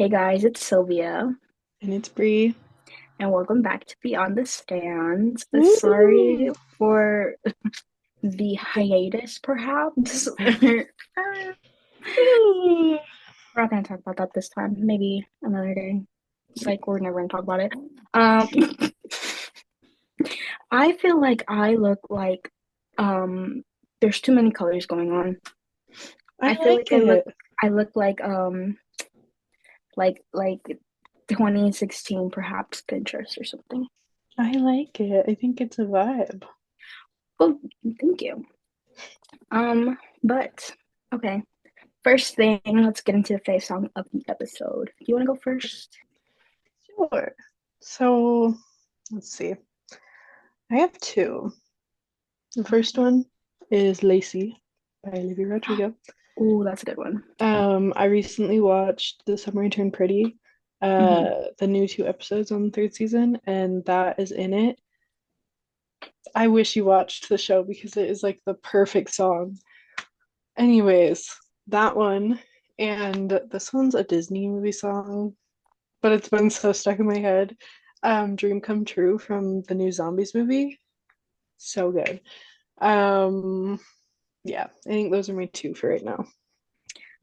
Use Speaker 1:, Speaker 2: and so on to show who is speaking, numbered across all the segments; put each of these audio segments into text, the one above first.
Speaker 1: Hey guys, it's Sylvia,
Speaker 2: And it's Bree.
Speaker 1: and welcome back to Beyond the Stands. Sorry
Speaker 2: Woo!
Speaker 1: for the hiatus, perhaps. We're not gonna talk about that this time. Maybe another day. It's like we're never gonna talk about it. Um, I feel like I look like um, there's too many colors going on.
Speaker 2: I
Speaker 1: I feel
Speaker 2: like
Speaker 1: like I look
Speaker 2: it.
Speaker 1: I look like 2016 perhaps Pinterest or something.
Speaker 2: I like it. I think it's a vibe.
Speaker 1: Well, thank you. But okay. First thing, let's get into the face song of the episode. Do you want to go first?
Speaker 2: Sure. So let's see. I have two. The first one is Lacey by Olivia Rodrigo.
Speaker 1: Oh, that's a good one.
Speaker 2: I recently watched The Summer I Turned Pretty,
Speaker 1: Hmm.
Speaker 2: the new two episodes on the third season, and that is in it. I wish you watched the show because it is like the perfect song. Anyways, that one, and this one's a Disney movie song, but it's been so stuck in my head. Dream Come True from the new Zombies movie. So good. Um, yeah, I think those are my two for right now.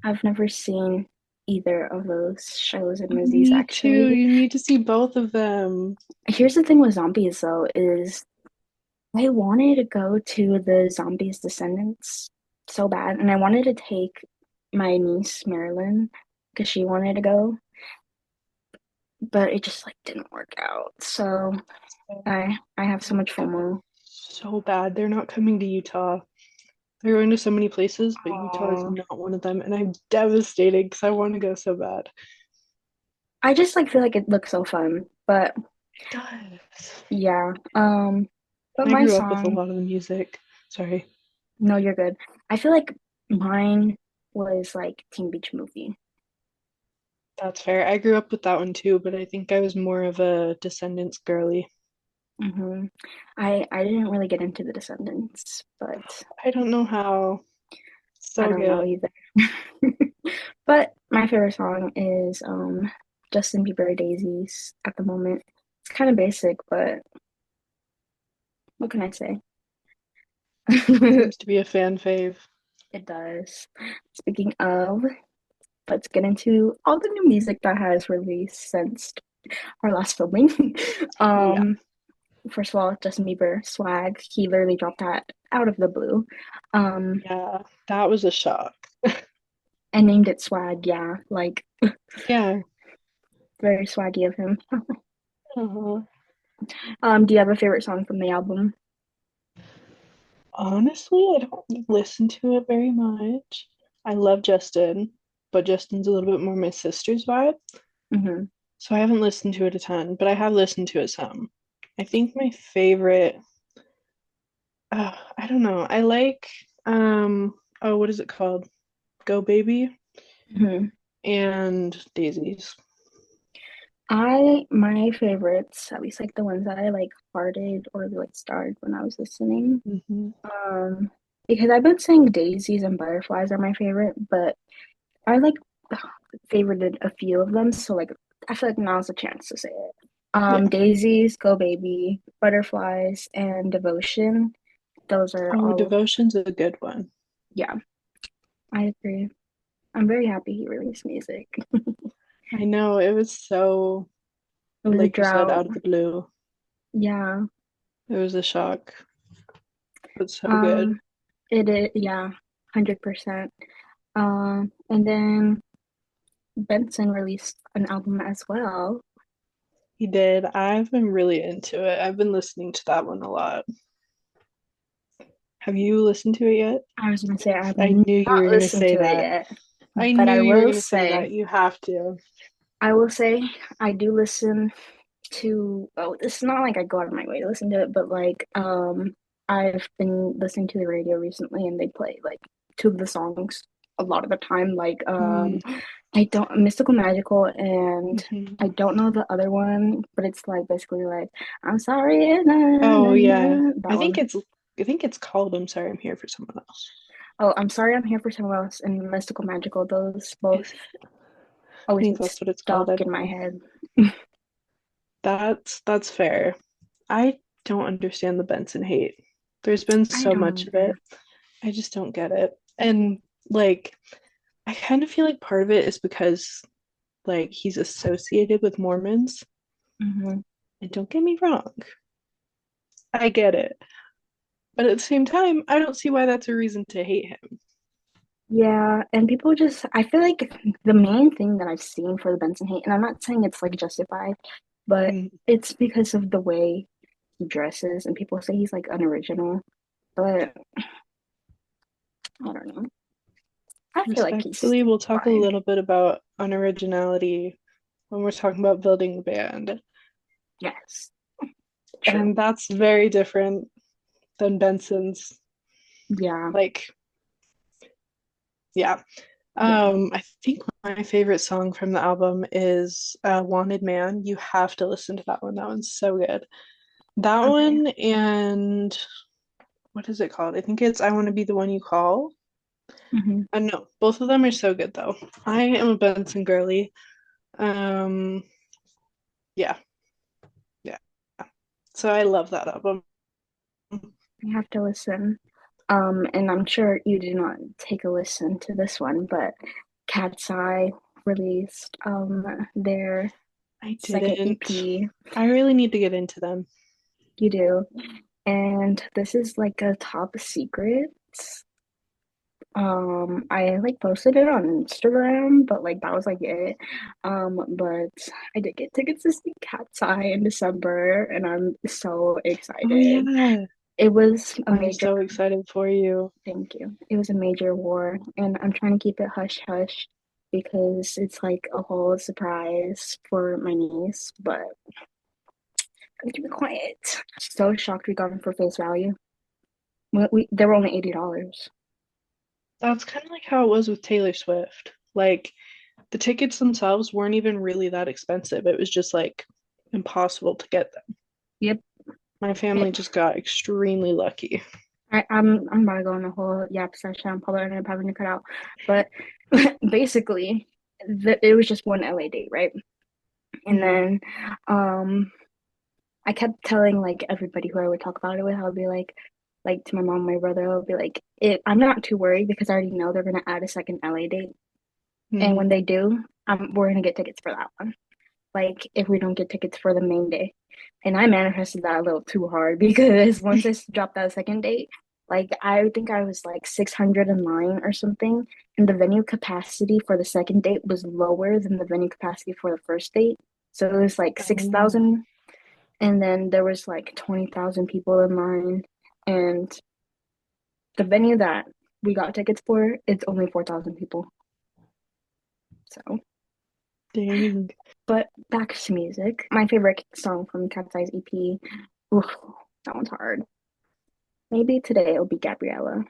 Speaker 1: I've never seen either of those shows and movies
Speaker 2: Me too.
Speaker 1: actually.
Speaker 2: You need to see both of them.
Speaker 1: Here's the thing with zombies though, is I wanted to go to the Zombies Descendants so bad, and I wanted to take my niece Marilyn because she wanted to go, but it just like didn't work out. So I have so much FOMO.
Speaker 2: So bad. They're not coming to Utah. They're going to so many places, but Utah is
Speaker 1: Oh,
Speaker 2: not one of them, and I'm devastated because I want to go so bad.
Speaker 1: I just like feel like it looks so fun. But
Speaker 2: It does.
Speaker 1: yeah. But
Speaker 2: And I
Speaker 1: my
Speaker 2: grew up with a
Speaker 1: song,
Speaker 2: lot of the music. Sorry.
Speaker 1: no, you're good. I feel like mine was like Teen Beach Movie.
Speaker 2: That's fair. I grew up with that one too, but I think I was more of a Descendants girly.
Speaker 1: Hmm. I didn't really get into the Descendants, but
Speaker 2: I don't know how.
Speaker 1: I
Speaker 2: So
Speaker 1: don't know
Speaker 2: good.
Speaker 1: either. But my favorite song is Justin Bieber Daisies at the moment. It's kind of basic, but what can I say?
Speaker 2: Seems to be a fan fave.
Speaker 1: It does. Speaking of, let's get into all the new music that has released since our last filming.
Speaker 2: Yeah.
Speaker 1: um, First of all, Justin Bieber swag. He literally dropped that out of the blue. Um,
Speaker 2: Yeah. That was a shock.
Speaker 1: and named it swag. Yeah, like
Speaker 2: Yeah.
Speaker 1: very swaggy of him.
Speaker 2: uh
Speaker 1: Do you have a favorite song from the album?
Speaker 2: Honestly, I don't listen to it very much. I love Justin, but Justin's a little bit more my sister's vibe.
Speaker 1: Hmm.
Speaker 2: So I haven't listened to it a ton, but I have listened to it some. I think my favorite, I don't know. I like, oh, what is it called? Go Baby
Speaker 1: Hmm.
Speaker 2: and Daisies.
Speaker 1: My favorites, at least like the ones that I like hearted or like starred when I was listening.
Speaker 2: Hmm.
Speaker 1: Um, because I've been saying daisies and butterflies are my favorite, but I like favorited a few of them, so like I feel like now's the chance to say it.
Speaker 2: Yeah.
Speaker 1: Daisies, Go Baby, Butterflies, and Devotion. Those are
Speaker 2: Oh,
Speaker 1: all,
Speaker 2: Devotion's a good one.
Speaker 1: yeah, I agree. I'm very happy he released music.
Speaker 2: I know it was so,
Speaker 1: It was a
Speaker 2: like you said,
Speaker 1: drought.
Speaker 2: out of the blue.
Speaker 1: Yeah.
Speaker 2: It was a shock, but so good.
Speaker 1: Um, it is, yeah, 100%. And then Benson released an album as well.
Speaker 2: He did. I've been really into it. I've been listening to that one a lot. Have you listened to it yet?
Speaker 1: I was gonna say I have
Speaker 2: I
Speaker 1: not
Speaker 2: knew you were going to
Speaker 1: listened
Speaker 2: say
Speaker 1: to it
Speaker 2: that.
Speaker 1: yet,
Speaker 2: I
Speaker 1: but
Speaker 2: knew you were going to say that. You have to.
Speaker 1: I will say I do listen to, oh, it's not like I go out of my way to listen to it, but like I've been listening to the radio recently and they play like two of the songs a lot of the time. Like
Speaker 2: Mm,
Speaker 1: I don't Mystical Magical, and
Speaker 2: mhm.
Speaker 1: I don't know the other one, but it's like basically like I'm sorry, na,
Speaker 2: Oh
Speaker 1: na,
Speaker 2: yeah.
Speaker 1: na, that one.
Speaker 2: I think it's called I'm Sorry I'm Here for Someone Else.
Speaker 1: Oh, I'm sorry, I'm here for someone else and Mystical Magical. Those both
Speaker 2: Is it? I
Speaker 1: always
Speaker 2: think
Speaker 1: gets
Speaker 2: that's what it's called
Speaker 1: stuck in my
Speaker 2: anyway.
Speaker 1: head.
Speaker 2: That's fair. I don't understand the Benson hate. There's been
Speaker 1: I
Speaker 2: so
Speaker 1: don't
Speaker 2: much of it.
Speaker 1: either.
Speaker 2: I just don't get it. And like I kind of feel like part of it is because like he's associated with Mormons.
Speaker 1: Hmm.
Speaker 2: And don't get me wrong, I get it. But at the same time, I don't see why that's a reason to hate him.
Speaker 1: Yeah, and people just, I feel like the main thing that I've seen for the Benson hate, and I'm not saying it's like justified, but
Speaker 2: Mm,
Speaker 1: it's because of the way he dresses, and people say he's like unoriginal, but I don't know. I feel like he's
Speaker 2: respectfully, we'll talk a
Speaker 1: fine.
Speaker 2: little bit about unoriginality when we're talking about building the band.
Speaker 1: Yes, true.
Speaker 2: And that's very different than Benson's.
Speaker 1: Yeah,
Speaker 2: Like, yeah.
Speaker 1: yeah.
Speaker 2: I think my favorite song from the album is Wanted Man. You have to listen to that one. That one's so good. That
Speaker 1: Okay.
Speaker 2: one and what is it called? I think it's I Want to Be the One You Call.
Speaker 1: Hmm.
Speaker 2: No, both of them are so good though. I am a Benson girly. Um, yeah, yeah. So I love that album.
Speaker 1: I have to listen. And I'm sure you did not take a listen to this one, but Cat's Eye released their
Speaker 2: I
Speaker 1: second
Speaker 2: didn't.
Speaker 1: EP.
Speaker 2: I really need to get into them.
Speaker 1: You do. And this is like a top secret. I like posted it on Instagram, but like that was like it. But I did get tickets to see Cat's Eye in December, and I'm so
Speaker 2: Oh
Speaker 1: excited.
Speaker 2: yeah.
Speaker 1: It was a
Speaker 2: I'm
Speaker 1: major,
Speaker 2: so excited for you.
Speaker 1: thank you. It was a major war, and I'm trying to keep it hush hush because it's like a whole surprise for my niece, but I'm keep it quiet. So shocked we got them for face value. They were only $80.
Speaker 2: That's kind of like how it was with Taylor Swift. Like the tickets themselves weren't even really that expensive. It was just like impossible to get them.
Speaker 1: Yep.
Speaker 2: My family just got extremely lucky.
Speaker 1: I'm about to go on a whole yap session. I'm probably end up having to cut out, but basically, it was just one LA date, right? And
Speaker 2: Mhm.
Speaker 1: then, um, I kept telling like everybody who I would talk about it with, I would be like to my mom, my brother, I would be like, I'm not too worried because I already know they're gonna add a second LA date, and when
Speaker 2: Mhm.
Speaker 1: they do, we're gonna get tickets for that one. Like if we don't get tickets for the main day. And I manifested that a little too hard because once I dropped that second date, like I think I was like 600 in line or something, and the venue capacity for the second date was lower than the venue capacity for the first date. So it was like
Speaker 2: Oh,
Speaker 1: 6,000, and then there was like 20,000 people in line, and the venue that we got tickets for, it's only 4,000 people. So,
Speaker 2: dang.
Speaker 1: but back to music. My favorite song from Cat's Eyes EP. Oof, that one's hard. Maybe today it'll be Gabriella.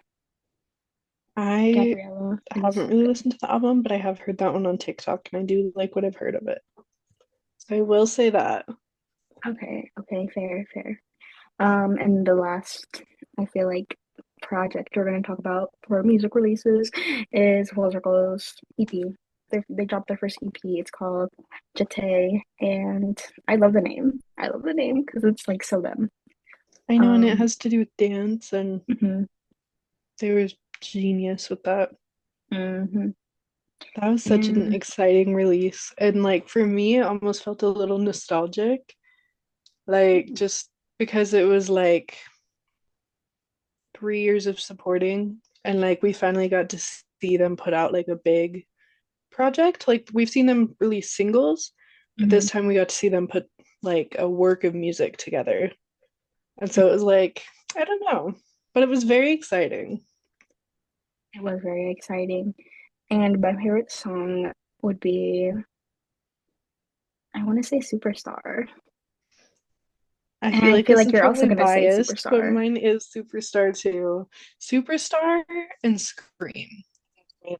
Speaker 2: I
Speaker 1: Gabriella is
Speaker 2: haven't really
Speaker 1: good.
Speaker 2: listened to the album, but I have heard that one on TikTok and I do like what I've heard of it. So I will say that.
Speaker 1: Okay, okay, fair, fair. And the last, I feel like, project we're gonna talk about for music releases is Full Circle's EP. They dropped their first EP. It's called Jete, and I love the name. I love the name because it's like so them.
Speaker 2: I know, and it
Speaker 1: Um,
Speaker 2: has to do with dance, and
Speaker 1: mhm,
Speaker 2: they were genius with that.
Speaker 1: mhm.
Speaker 2: That was such an
Speaker 1: And
Speaker 2: exciting release. And like for me, it almost felt a little nostalgic. Like just because it was like 3 years of supporting and like we finally got to see them put out like a big project. Like we've seen them release singles, but
Speaker 1: mhm,
Speaker 2: this time we got to see them put like a work of music together. And so it was like, I don't know, but it was very exciting.
Speaker 1: it was very exciting. And my favorite song would be, I want to say Superstar.
Speaker 2: I
Speaker 1: And
Speaker 2: feel
Speaker 1: I
Speaker 2: like
Speaker 1: feel
Speaker 2: this
Speaker 1: like
Speaker 2: is
Speaker 1: you're also
Speaker 2: probably
Speaker 1: going to say
Speaker 2: biased, but
Speaker 1: Superstar.
Speaker 2: mine is Superstar too. Superstar and Scream.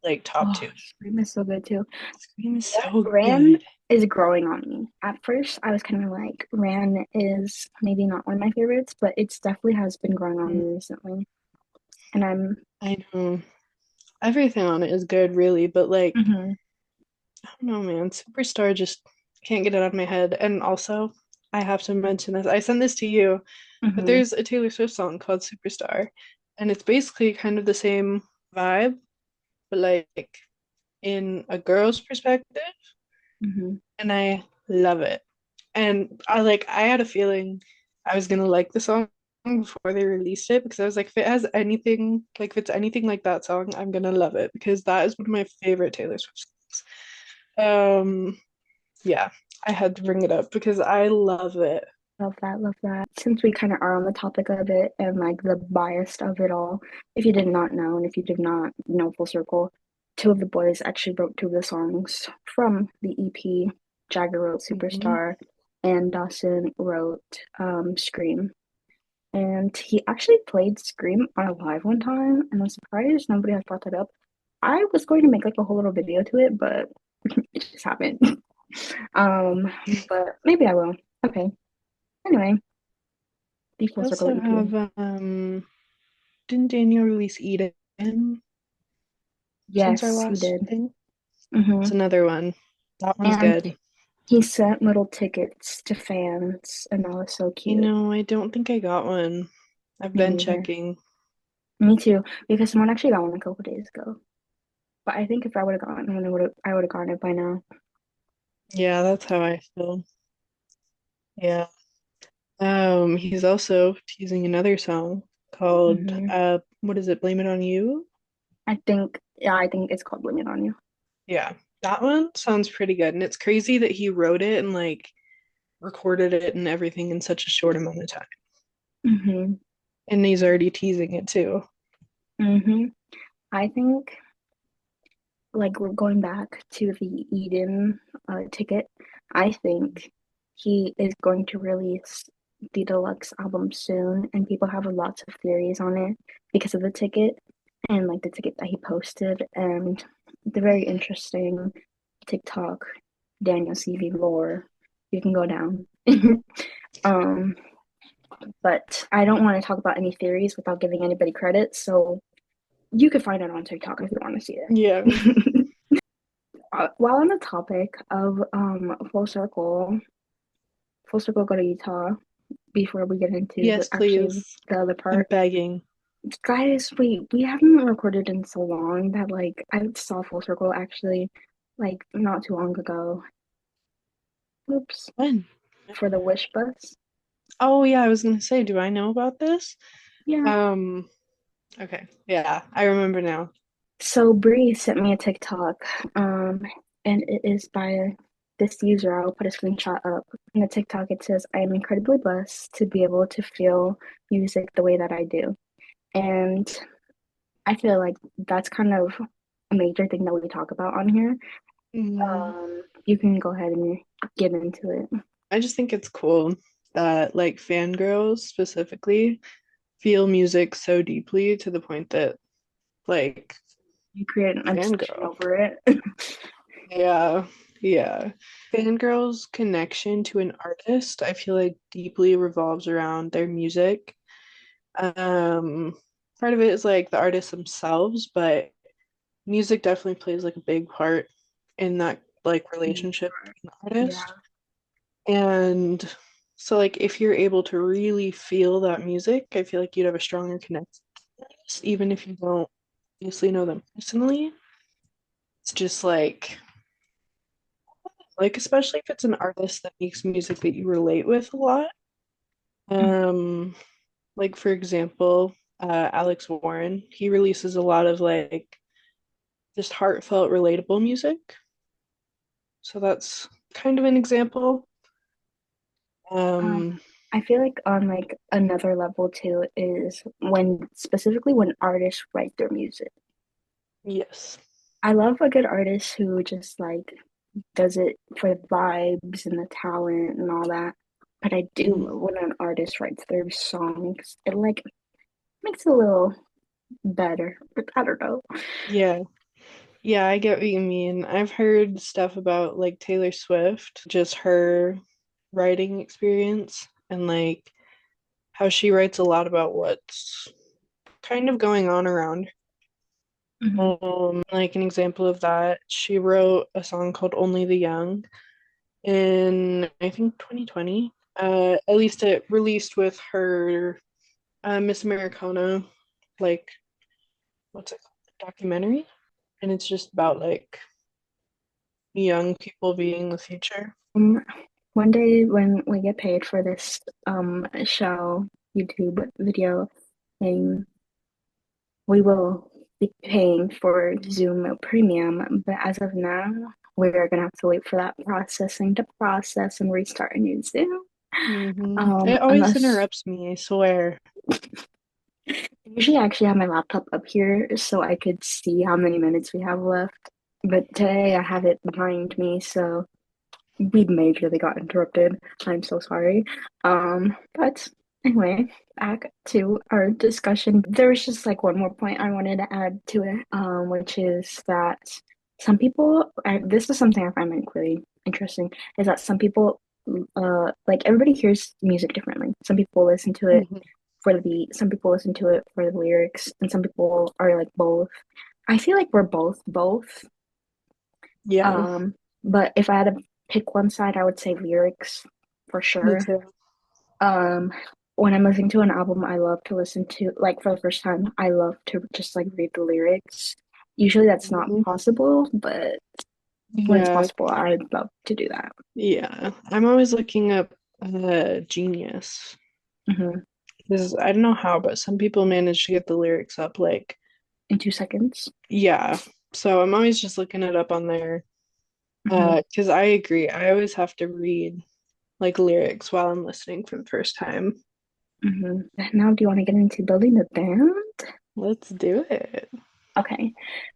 Speaker 2: Like top
Speaker 1: Oh,
Speaker 2: two.
Speaker 1: Scream is so good too.
Speaker 2: Scream is so
Speaker 1: Ran
Speaker 2: good.
Speaker 1: is growing on me. At first, I was kind of like, Ran is maybe not one of my favorites, but it's definitely has been growing on me recently. And I'm,
Speaker 2: I know everything on it is good, really, but like
Speaker 1: mhm.
Speaker 2: I don't know, man. Superstar just can't get it out of my head. And also, I have to mention this. I sent this to you, but
Speaker 1: Hmm.
Speaker 2: there's a Taylor Swift song called Superstar, and it's basically kind of the same vibe, but like in a girl's perspective,
Speaker 1: Hmm.
Speaker 2: and I love it. And I had a feeling I was gonna like the song before they released it because I was like, if it has anything, like if it's anything like that song, I'm gonna love it because that is one of my favorite Taylor Swift songs. Yeah, I had to bring it up because I love it.
Speaker 1: Love that, love that. Since we kind of are on the topic of it and like the bias of it all, if you did not know and if you did not know Full Circle, two of the boys actually wrote two of the songs from the EP. Jagger wrote
Speaker 2: Mhm.
Speaker 1: Superstar and Dawson wrote Scream. And he actually played Scream on a live one time, and I'm surprised nobody has brought that up. I was going to make like a whole little video to it, but it just happened. Um, but maybe I will. Okay. Anyway, the
Speaker 2: I
Speaker 1: Full Circle
Speaker 2: also
Speaker 1: EP.
Speaker 2: have didn't Daniel release Eden since our
Speaker 1: Yes, he
Speaker 2: last
Speaker 1: did.
Speaker 2: thing?
Speaker 1: Hmm.
Speaker 2: It's another one. That one's
Speaker 1: And
Speaker 2: good.
Speaker 1: he sent little tickets to fans, and that was so cute.
Speaker 2: I don't think I got one. I've
Speaker 1: Me
Speaker 2: been
Speaker 1: neither.
Speaker 2: checking.
Speaker 1: Me too, because someone actually got one a couple days ago. But I think if I would have gotten one, I would have gotten it by now.
Speaker 2: Yeah, that's how I feel. Yeah. He's also teasing another song called
Speaker 1: Hmm.
Speaker 2: what is it? Blame It on You?
Speaker 1: Yeah, I think it's called Blame It On You.
Speaker 2: Yeah. That one sounds pretty good. And it's crazy that he wrote it and like recorded it and everything in such a short amount of time.
Speaker 1: Hmm.
Speaker 2: And he's already teasing it too.
Speaker 1: Hmm. I think, like, we're going back to the Eden ticket. I think he is going to release the deluxe album soon, and people have lots of theories on it because of the ticket and like the ticket that he posted and the very interesting TikTok Daniel CV lore. You can go down. Um, but I don't want to talk about any theories without giving anybody credit, so you can find it on TikTok if you want to see
Speaker 2: Yeah.
Speaker 1: it. While on the topic of Full Circle go to Utah before we get into
Speaker 2: Yes,
Speaker 1: actually
Speaker 2: please.
Speaker 1: the other
Speaker 2: I'm
Speaker 1: part.
Speaker 2: begging.
Speaker 1: Guys, we haven't recorded in so long that like I saw Full Circle actually like not too long ago. Oops,
Speaker 2: When?
Speaker 1: for the Wish Bus.
Speaker 2: Oh yeah, I was gonna say, do I know about this?
Speaker 1: Yeah.
Speaker 2: Um, okay. Yeah, I remember now.
Speaker 1: So Bree sent me a TikTok, and it is by this user. I'll put a screenshot up. In the TikTok, it says, "I am incredibly blessed to be able to feel music the way that I do." And I feel like that's kind of a major thing that we talk about on here.
Speaker 2: Mm,
Speaker 1: You can go ahead and get into it.
Speaker 2: I just think it's cool that like fangirls specifically feel music so deeply to the point that like
Speaker 1: You create an obsession
Speaker 2: fangirl.
Speaker 1: over it.
Speaker 2: Yeah, yeah. Fangirls' connection to an artist, I feel like deeply revolves around their music. Um, Part of it is like the artists themselves, but music definitely plays like a big part in that like relationship between the
Speaker 1: Yeah.
Speaker 2: artist. And so like if you're able to really feel that music, I feel like you'd have a stronger connection to the artist, even if you don't obviously know them personally. It's just like especially if it's an artist that makes music that you relate with a lot. Um, like for example, Alex Warren, he releases a lot of like just heartfelt, relatable music. So that's kind of an example.
Speaker 1: Um,
Speaker 2: Um,
Speaker 1: I feel like on like another level too is when specifically when artists write their music.
Speaker 2: yes.
Speaker 1: I love a good artist who just like does it for the vibes and the talent and all that. But I do
Speaker 2: Mhm.
Speaker 1: love when an artist writes their songs. It like makes it a little better. But I don't know.
Speaker 2: Yeah. Yeah, I get what you mean. I've heard stuff about like Taylor Swift, just her writing experience and like how she writes a lot about what's kind of going on around her.
Speaker 1: Mhm.
Speaker 2: Like an example of that, she wrote a song called Only the Young in I think 2020. At least it released with her Miss Americana, like what's it called? Documentary. And it's just about like young people being the future.
Speaker 1: Um, One day when we get paid for this show YouTube video thing, we will be paying for Zoom Premium, but as of now, we're gonna have to wait for that processing to process and restart a new Zoom.
Speaker 2: It always
Speaker 1: Unless
Speaker 2: interrupts me, I swear.
Speaker 1: usually I actually have my laptop up here so I could see how many minutes we have left. But today I have it behind me, so we majorly got interrupted. I'm so sorry. But anyway, back to our discussion. There was just like one more point I wanted to add to it, which is that some people, this is something I find like really interesting, is that some people, like everybody hears music differently. Some people listen to it
Speaker 2: Mhm.
Speaker 1: for the beat, some people listen to it for the lyrics, and some people are like both. I feel like we're both.
Speaker 2: Yeah,
Speaker 1: Um, but if I had to pick one side, I would say lyrics for
Speaker 2: me
Speaker 1: sure.
Speaker 2: too.
Speaker 1: Um, when I'm listening to an album, I love to listen to, like, for the first time, I love to just like read the lyrics. Usually that's not
Speaker 2: Mhm.
Speaker 1: possible, but when it's
Speaker 2: Yeah,
Speaker 1: possible, I'd love to do that.
Speaker 2: yeah. I'm always looking up Genius.
Speaker 1: Hmm.
Speaker 2: Because I don't know how, but some people manage to get the lyrics up like,
Speaker 1: In 2 seconds.
Speaker 2: yeah. So I'm always just looking it up on there.
Speaker 1: Hmm.
Speaker 2: Because I agree. I always have to read like lyrics while I'm listening for the first time.
Speaker 1: Hmm. Now, do you want to get into building the band?
Speaker 2: Let's do it.
Speaker 1: Okay,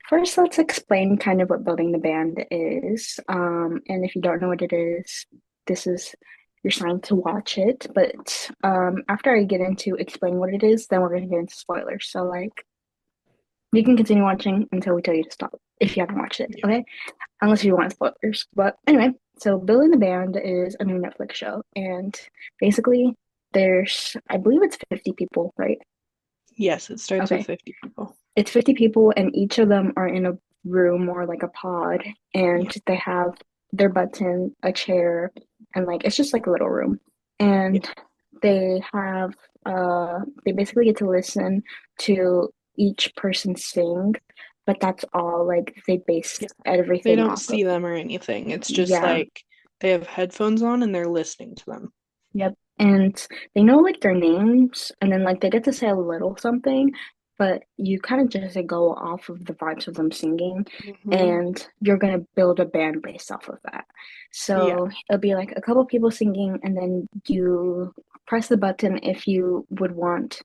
Speaker 1: first let's explain kind of what building the band is. And if you don't know what it is, this is your sign to watch it. But after I get into explain what it is, then we're gonna get into spoilers. So like you can continue watching until we tell you to stop if you haven't watched it,
Speaker 2: Yeah.
Speaker 1: okay? Unless you want spoilers. But anyway, so building the band is a new Netflix show, and basically there's I believe it's 50 people, right?
Speaker 2: Yes, it starts with
Speaker 1: Okay.
Speaker 2: 50 people.
Speaker 1: It's 50 people, and each of them are in a room or like a pod, and
Speaker 2: Yeah.
Speaker 1: they have their butts in a chair, and like it's just like a little room.
Speaker 2: Yeah.
Speaker 1: And they have they basically get to listen to each person sing, but that's all like they base
Speaker 2: Yeah. They
Speaker 1: everything
Speaker 2: don't
Speaker 1: off of.
Speaker 2: see them or anything. It's just
Speaker 1: Yeah.
Speaker 2: like they have headphones on and they're listening to them.
Speaker 1: Yep. And they know like their names and then like they get to say a little something, but you kind of just like, go off of the vibes of them singing
Speaker 2: Hmm.
Speaker 1: and you're gonna build a band based off of that.
Speaker 2: Yeah.
Speaker 1: So it'll be like a couple people singing and then you press the button if you would want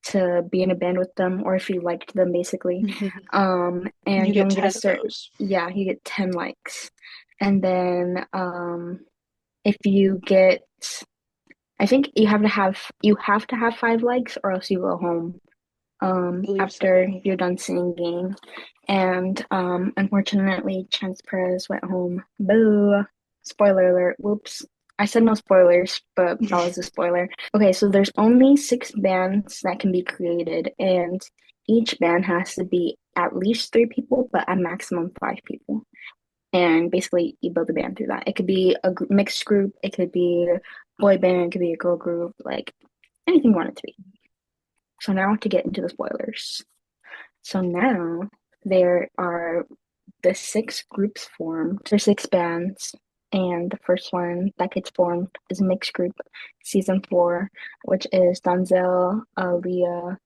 Speaker 1: to be in a band with them or if you liked them basically.
Speaker 2: Hmm. You
Speaker 1: And you
Speaker 2: get
Speaker 1: only get
Speaker 2: 10
Speaker 1: a
Speaker 2: of
Speaker 1: certain,
Speaker 2: those.
Speaker 1: yeah, you get 10 likes. And then if you get I think you have to have 5 likes or else you go home
Speaker 2: I believe so,
Speaker 1: after
Speaker 2: yeah.
Speaker 1: you're done singing. And unfortunately Chance Perez went home. Boo. Spoiler alert. Whoops. I said no spoilers, but that was a spoiler. Okay, so there's only 6 bands that can be created, and each band has to be at least 3 people, but a maximum 5 people. And basically, you build a band through that. It could be a mixed group, it could be a boy band, it could be a girl group, like anything you want it to be. So now to get into the spoilers. So now there are the 6 groups formed. There's 6 bands, and the first one that gets formed is a mixed group, season 4, which is Donzel, Leah,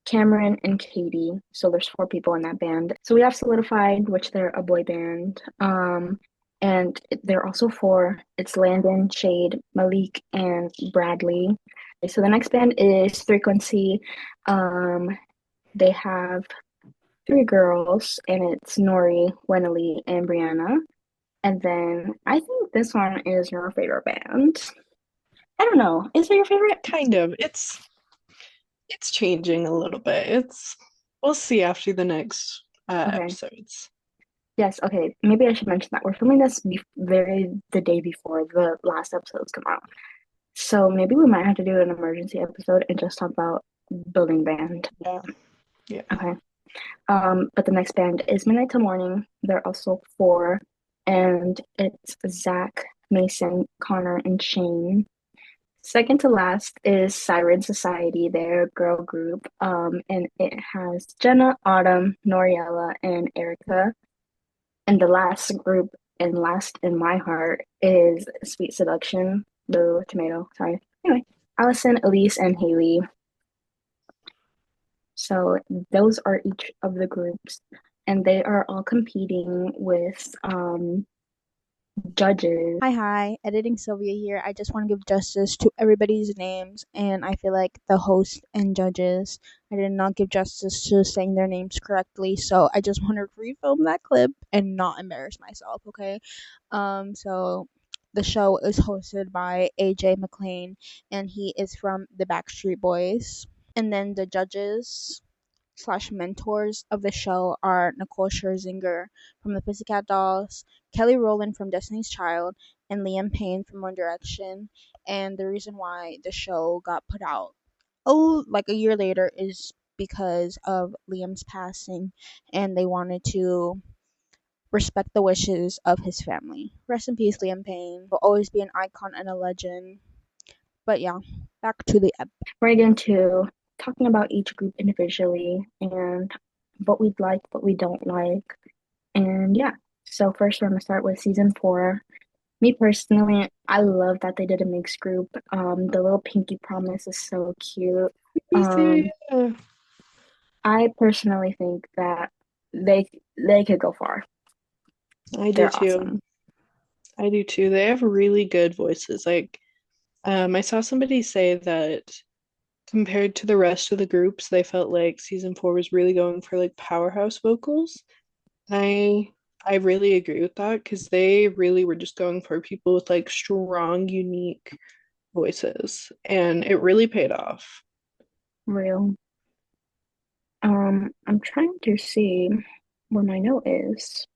Speaker 1: Cameron, and Katie. So there's 4 people in that band. So we have solidified, which they're a boy band. And they're also 4. It's Landon, Shade, Malik, and Bradley. So the next band is Frequency. Um, they have 3 girls, and it's Nori, Wenali, and Brianna. And then I think this one is your favorite band. I don't know. Is it your favorite?
Speaker 2: Kind of. It's changing a little bit. It's we'll see after the next
Speaker 1: Okay.
Speaker 2: episodes.
Speaker 1: Yes, okay. Maybe I should mention that we're filming this very the day before the last episodes come out. So maybe we might have to do an emergency episode and just talk about building band.
Speaker 2: Yeah. Yeah.
Speaker 1: Okay. But the next band is Midnight Till Morning. They're also four, and it's Zach, Mason, Connor, and Shane. Second to last is Siren Society, their girl group, and it has Jenna, Autumn, Noriella, and Erica. And the last group and last in my heart is Sweet Seduction, the tomato, sorry. Anyway, Allison, Elise, and Haley. So those are each of the groups, and they are all competing with judges.
Speaker 3: Hi. Editing Sylvia here. I just want to give justice to everybody's names, and I feel like the host and judges, I did not give justice to saying their names correctly, so I just want to refilm that clip and not embarrass myself, okay? So the show is hosted by AJ McLean, and he is from the Backstreet Boys. And then the judges slash mentors of the show are Nicole Scherzinger from the Pussycat Dolls, Kelly Rowland from Destiny's Child, and Liam Payne from One Direction. And the reason why the show got put out like a year later is because of Liam's passing, and they wanted to respect the wishes of his family. Rest in peace, Liam Payne. Will always be an icon and a legend. But yeah, back to the ep.
Speaker 1: Right into talking about each group individually and what we like, what we don't like. And yeah, so first we're gonna start with season four. Me personally, I love that they did a mixed group. The little Pinky Promise is so cute.
Speaker 2: Me too.
Speaker 1: Um,
Speaker 2: Yeah.
Speaker 1: I personally think that they could go far.
Speaker 2: I do
Speaker 1: They're
Speaker 2: too.
Speaker 1: awesome.
Speaker 2: I do too. They have really good voices. Like, I saw somebody say that compared to the rest of the groups, they felt like season four was really going for like powerhouse vocals. I I really agree with that because they really were just going for people with like strong, unique voices, and it really paid off.
Speaker 1: Real. I'm trying to see where my note is,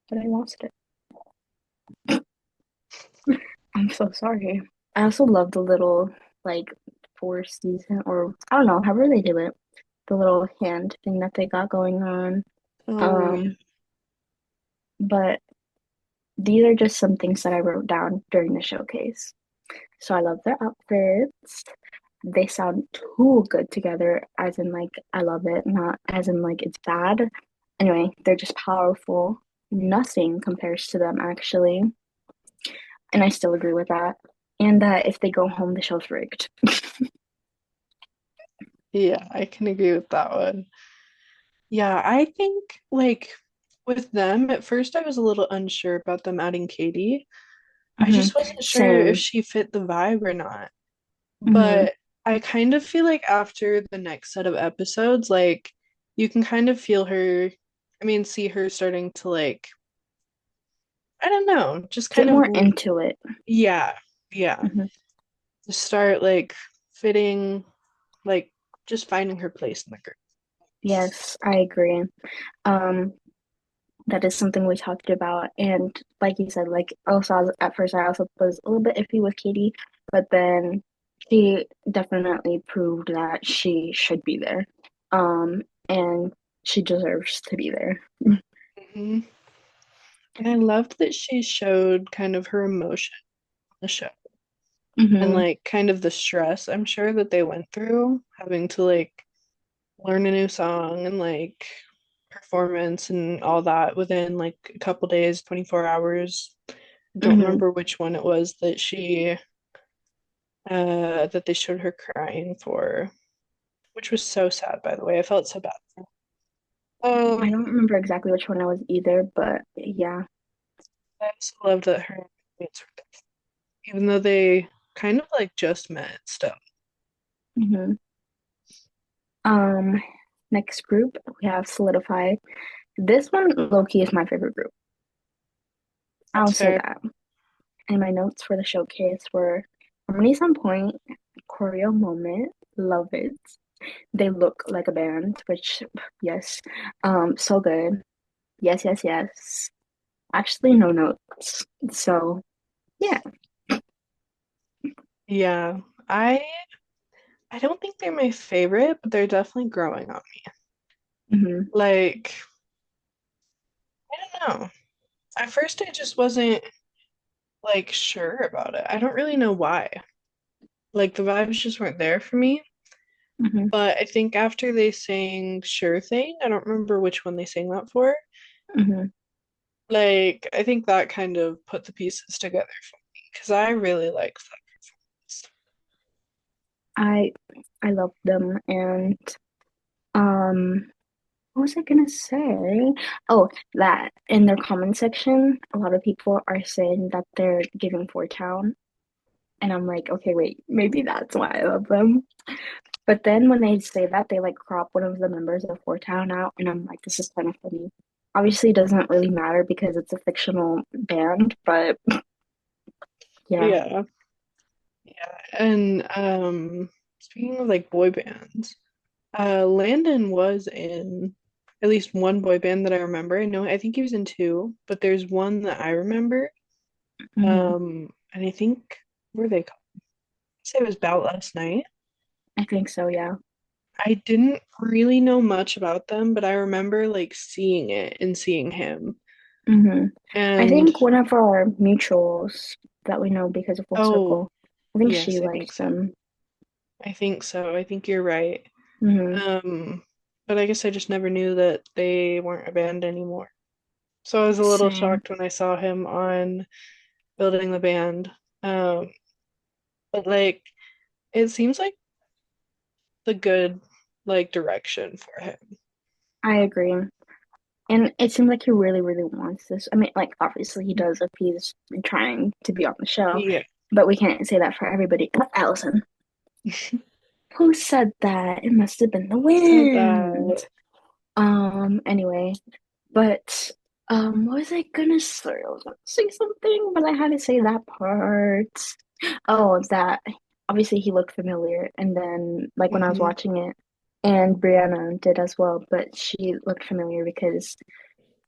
Speaker 1: but I lost it. I'm so sorry. I also love the little like four season or I don't know, however they do it, the little hand thing that they got going on.
Speaker 2: Oh, yeah.
Speaker 1: Um, but these are just some things that I wrote down during the showcase. So I love their outfits. They sound too good together, as in like I love it, not as in like it's bad. Anyway, they're just powerful. Nothing compares to them actually. And I still agree with that. And that if they go home, the show's rigged.
Speaker 2: Yeah, I can agree with that one. Yeah, I think like with them, at first I was a little unsure about them adding Katie. I
Speaker 1: Hmm.
Speaker 2: just wasn't sure if
Speaker 1: Same.
Speaker 2: she fit the vibe or not.
Speaker 1: Hmm.
Speaker 2: But I kind of feel like after the next set of episodes, like you can kind of feel her, I mean, see her starting to like, I don't know, just
Speaker 1: Get
Speaker 2: kind of,
Speaker 1: more into it.
Speaker 2: yeah, yeah,
Speaker 1: Hmm.
Speaker 2: just start like fitting, like just finding her place in the group.
Speaker 1: Yes, I agree. Um, that is something we talked about. And like you said, like also at first I also was a little bit iffy with Katie, but then she definitely proved that she should be there. And she deserves to be there.
Speaker 2: Hmm. And I loved that she showed kind of her emotion on the show and
Speaker 1: Hmm.
Speaker 2: like kind of the stress I'm sure that they went through having to like learn a new song and like performance and all that within like a couple days, 24 hours. I don't
Speaker 1: Hmm.
Speaker 2: remember which one it was that that they showed her crying for, which was so sad, by the way. I felt so bad.
Speaker 1: I
Speaker 2: Um,
Speaker 1: don't remember exactly which one I was either, but yeah.
Speaker 2: I also loved that her roommates were there, even though they kind of like just met still.
Speaker 1: Hmm. Um, Next group we have Solidify. This one, low-key, is my favorite group. I'll
Speaker 2: That's
Speaker 1: say
Speaker 2: fair.
Speaker 1: that. And my notes for the showcase were harmonies on point, choreo moment, love it. They look like a band, which yes, so good. Yes, yes, yes. Actually, no notes. So yeah.
Speaker 2: Yeah, I I don't think they're my favorite, but they're definitely growing on me.
Speaker 1: Hmm.
Speaker 2: Like, I don't know. At first, I just wasn't like sure about it. I don't really know why. Like, the vibes just weren't there for me.
Speaker 1: Hmm.
Speaker 2: But I think after they sang Sure Thing, I don't remember which one they sang that for.
Speaker 1: Hmm.
Speaker 2: Like, I think that kind of put the pieces together for me because I really liked that.
Speaker 1: I I love them, and um what was I gonna say? Oh, that in their comment section, a lot of people are saying that they're giving Four Town, and I'm like, okay, wait, maybe that's why I love them. But then when they say that, they like crop one of the members of Four Town out, and I'm like, this is kind of funny. Obviously, it doesn't really matter because it's a fictional band, but yeah.
Speaker 2: Yeah. Yeah. And speaking of like boy bands, Landon was in at least one boy band that I remember. I know I think he was in two, but there's one that I remember.
Speaker 1: Hmm.
Speaker 2: And I think were they called? I say it was About Last Night.
Speaker 1: I think so, yeah.
Speaker 2: I didn't really know much about them, but I remember like seeing it and seeing him.
Speaker 1: Hmm. I
Speaker 2: And
Speaker 1: think one of our mutuals that we know because of Full
Speaker 2: oh,
Speaker 1: Circle, I think she
Speaker 2: yes, I think
Speaker 1: likes
Speaker 2: so.
Speaker 1: them.
Speaker 2: I think so. I think you're right.
Speaker 1: Hmm.
Speaker 2: Um, but I guess I just never knew that they weren't a band anymore. So I was a little
Speaker 1: Same.
Speaker 2: shocked when I saw him on Building the Band. Um, but like it seems like the good like direction for him.
Speaker 1: I agree. And it seems like he really, really wants this. I mean, like, obviously he does if he's trying to be on the show,
Speaker 2: Yeah.
Speaker 1: but we can't say that for everybody. Allison, who said that? It must have been the
Speaker 2: Said
Speaker 1: wind.
Speaker 2: that.
Speaker 1: Anyway, but what was I gonna say? I was gonna say something, but I had to say that part. Oh, that obviously he looked familiar, and then like when I was
Speaker 2: Hmm.
Speaker 1: watching it, and Brianna did as well, but she looked familiar because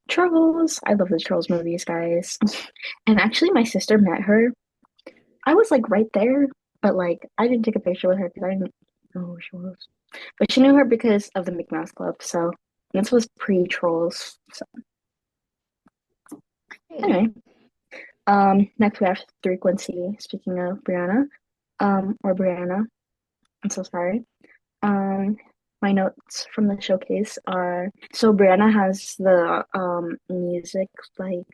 Speaker 1: Trolls. I love the Trolls movies, guys. And actually, my sister met her. I was like right there, but like I didn't take a picture with her because I didn't know who she was. But she knew her because of the McMouse Club. So this was pre-Trolls. So
Speaker 2: Hmm.
Speaker 1: anyway, next we have Frequency. Speaking of Brianna, or Brianna, I'm so sorry. Um, my notes from the showcase are so Brianna has the music like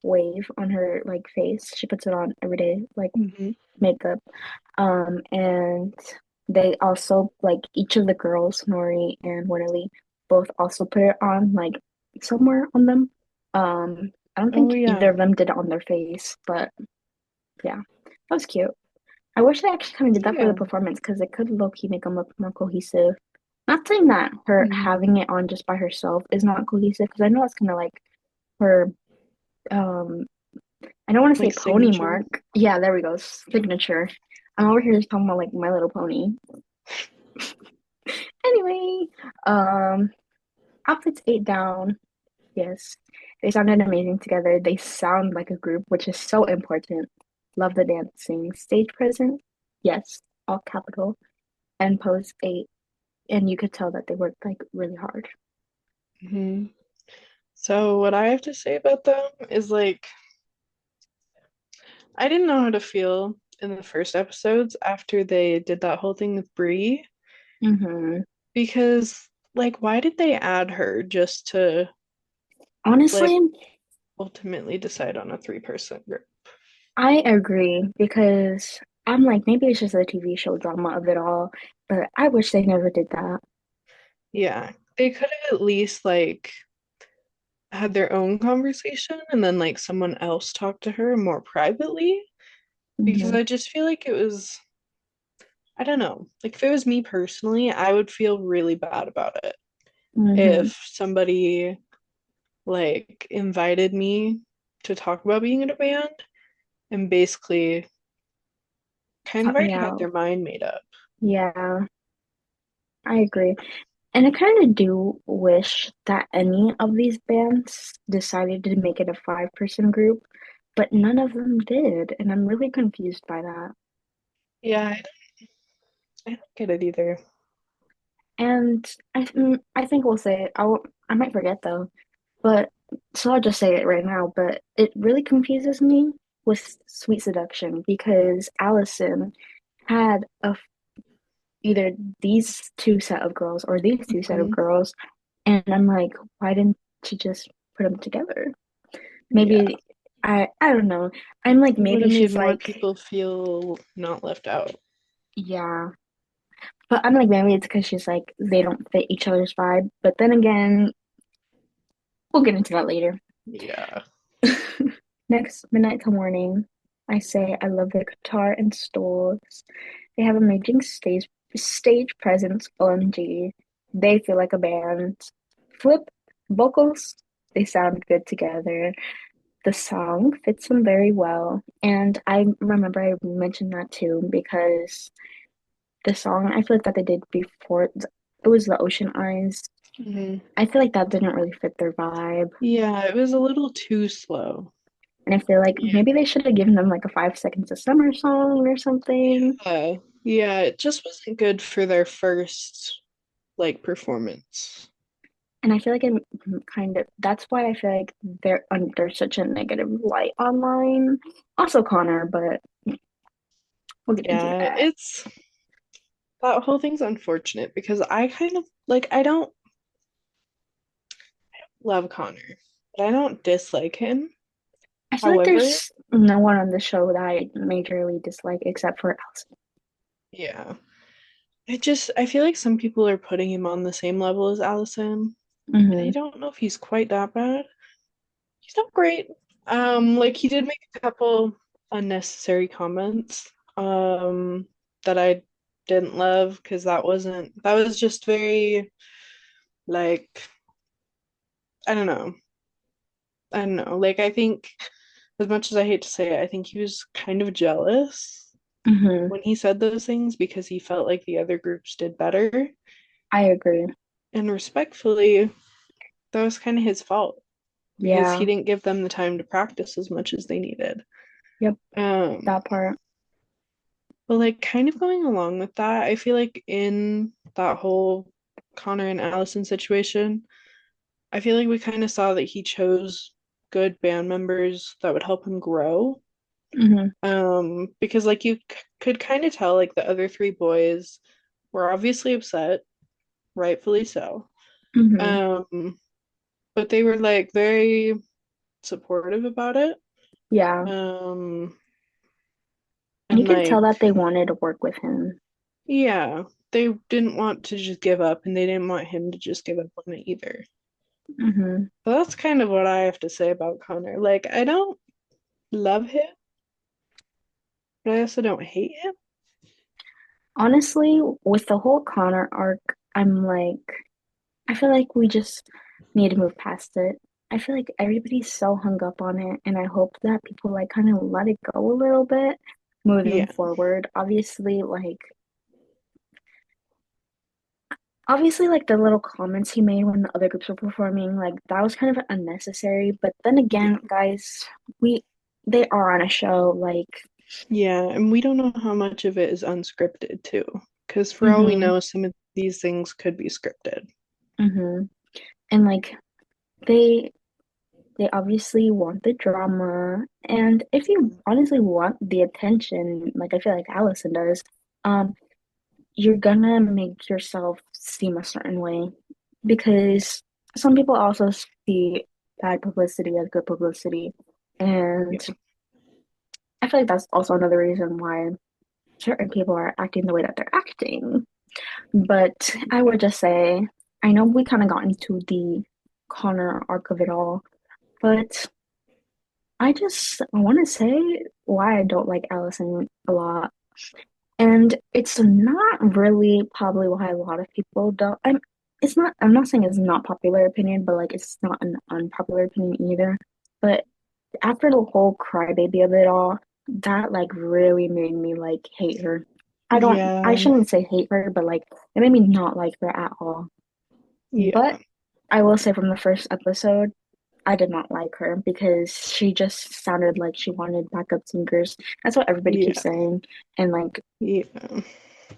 Speaker 1: wave on her like face. She puts it on every day, like
Speaker 2: Hmm.
Speaker 1: makeup. And they also like each of the girls, Nori and Winnerly, both also put it on like somewhere on them. I don't
Speaker 2: Oh
Speaker 1: think either
Speaker 2: yeah.
Speaker 1: of them did it on their face, but yeah, that was cute. I wish they actually kind of did that for the
Speaker 2: Yeah.
Speaker 1: performance because it could low key make them look more cohesive. Not saying that her
Speaker 2: Hmm.
Speaker 1: having it on just by herself is not cohesive because I know that's kind of like her um I don't want to say
Speaker 2: Like
Speaker 1: pony
Speaker 2: signature.
Speaker 1: mark. Yeah, there we go. Signature. I'm over here just talking about like My Little Pony. Anyway, um, outfits 8 down. Yes, they sounded amazing together. They sound like a group, which is so important. Love the dancing. Stage present. Yes, all capital. And pose 8. And you could tell that they worked like really hard.
Speaker 2: Hmm. So what I have to say about them is like I didn't know how to feel in the first episodes after they did that whole thing with Brie
Speaker 1: Mm-hmm.
Speaker 2: because like why did they add her just to like
Speaker 1: Honestly,
Speaker 2: ultimately decide on a three-person group?
Speaker 1: I agree because I'm like, maybe it's just the TV show drama of it all, but I wish they never did that.
Speaker 2: Yeah, they could have at least like had their own conversation and then like someone else talked to her more privately because
Speaker 1: Hmm.
Speaker 2: I just feel like it was I don't know. Like if it was me personally, I would feel really bad about it
Speaker 1: Hmm.
Speaker 2: if somebody like invited me to talk about being in a band and basically kind of
Speaker 1: Cut me
Speaker 2: already had
Speaker 1: out.
Speaker 2: their mind made up.
Speaker 1: Yeah, I agree. And I kind of do wish that any of these bands decided to make it a five-person group, but none of them did, and I'm really confused by that.
Speaker 2: Yeah, I don't get it either.
Speaker 1: And I think we'll say it. I might forget though, but so I'll just say it right now. But it really confuses me with Sweet Seduction because Allison had either these two set of girls or these two set of
Speaker 2: Mhm.
Speaker 1: girls, and I'm like, why didn't you just put them together?
Speaker 2: Yeah.
Speaker 1: Maybe I don't know. I'm like
Speaker 2: It would
Speaker 1: maybe
Speaker 2: have made
Speaker 1: she's
Speaker 2: more
Speaker 1: like
Speaker 2: people feel not left out.
Speaker 1: yeah, but I'm like maybe it's because she's like they don't fit each other's vibe. But then again, we'll get into that later.
Speaker 2: Yeah.
Speaker 1: Next, Midnight Till Morning, I say I love their guitar and stools. They have amazing stage presence. OMG, they feel like a band. Flip vocals, they sound good together. The song fits them very well, and I remember I mentioned that too because the song I feel like that they did before it was the Ocean Eyes.
Speaker 2: Mhm.
Speaker 1: I feel like that didn't really fit their vibe.
Speaker 2: Yeah, it was a little too slow.
Speaker 1: And I feel like
Speaker 2: Yeah.
Speaker 1: maybe they should have given them like a 5 Seconds of Summer song or something.
Speaker 2: Yeah, it just wasn't good for their first like performance.
Speaker 1: And I feel like it kind of that's why I feel like they're under such a negative light online. Also Connor, but we'll get into
Speaker 2: Yeah,
Speaker 1: that.
Speaker 2: it's that whole thing's unfortunate because I kind of like I don't love Connor, but I don't dislike him.
Speaker 1: I feel like
Speaker 2: However,
Speaker 1: there's no one on the show that I majorly dislike except for Allison.
Speaker 2: yeah, I feel like some people are putting him on the same level as Allison, and I
Speaker 1: Hmm.
Speaker 2: don't know if he's quite that bad. He's not great. Like he did make a couple unnecessary comments, that I didn't love because that was just very like I don't know. I don't know. Like I think as much as I hate to say it, I think he was kind of jealous
Speaker 1: Hmm.
Speaker 2: when he said those things because he felt like the other groups did better.
Speaker 1: I agree.
Speaker 2: And respectfully, that was kind of his fault because he
Speaker 1: Yeah.
Speaker 2: didn't give them the time to practice as much as they needed.
Speaker 1: Yep.
Speaker 2: Um,
Speaker 1: That part.
Speaker 2: but like kind of going along with that, I feel like in that whole Connor and Allison situation, I feel like we kind of saw that he chose good band members that would help him grow.
Speaker 1: Hmm.
Speaker 2: Because like you could kind of tell like the other three boys were obviously upset, rightfully so.
Speaker 1: Hmm.
Speaker 2: Um, but they were like very supportive about it.
Speaker 1: Yeah.
Speaker 2: Um,
Speaker 1: And you
Speaker 2: and
Speaker 1: could tell
Speaker 2: like
Speaker 1: that they wanted to work with him.
Speaker 2: yeah, they didn't want to just give up and they didn't want him to just give up on it either.
Speaker 1: Hmm.
Speaker 2: So that's kind of what I have to say about Connor. Like I don't love him, but I also don't hate him.
Speaker 1: Honestly, with the whole Connor arc, I'm like, I feel like we just need to move past it. I feel like everybody's so hung up on it, and I hope that people like kind of let it go a little bit moving
Speaker 2: Yeah.
Speaker 1: forward. Obviously, like the little comments he made when the other groups were performing, like that was kind of unnecessary. But then
Speaker 2: Yeah.
Speaker 1: again, guys, we they are on a show, like,
Speaker 2: Yeah, and we don't know how much of it is unscripted too, because for all we
Speaker 1: mm-hmm,
Speaker 2: know, some of these things could be scripted.
Speaker 1: mm-hmm. And like they they obviously want the drama, and if you honestly want the attention, like I feel like Allison does, um, you're gonna make yourself seem a certain way because some people also see bad publicity as good publicity, and
Speaker 2: Yeah.
Speaker 1: I feel like that's also another reason why certain people are acting the way that they're acting. But I would just say, I know we kind of got into the Connor arc of it all, but I want to say why I don't like Allison a lot. And it's not really probably why a lot of people don't. I'm not saying it's not popular opinion, but like it's not an unpopular opinion either. But after the whole crybaby of it all, that like really made me like hate her. I
Speaker 2: Yeah.
Speaker 1: shouldn't say hate her, but like it made me not like her at all. But
Speaker 2: Yeah.
Speaker 1: I will say from the first episode, I did not like her because she just sounded like she wanted backup singers. That's what everybody keeps
Speaker 2: Yeah.
Speaker 1: saying. And like
Speaker 2: Yeah.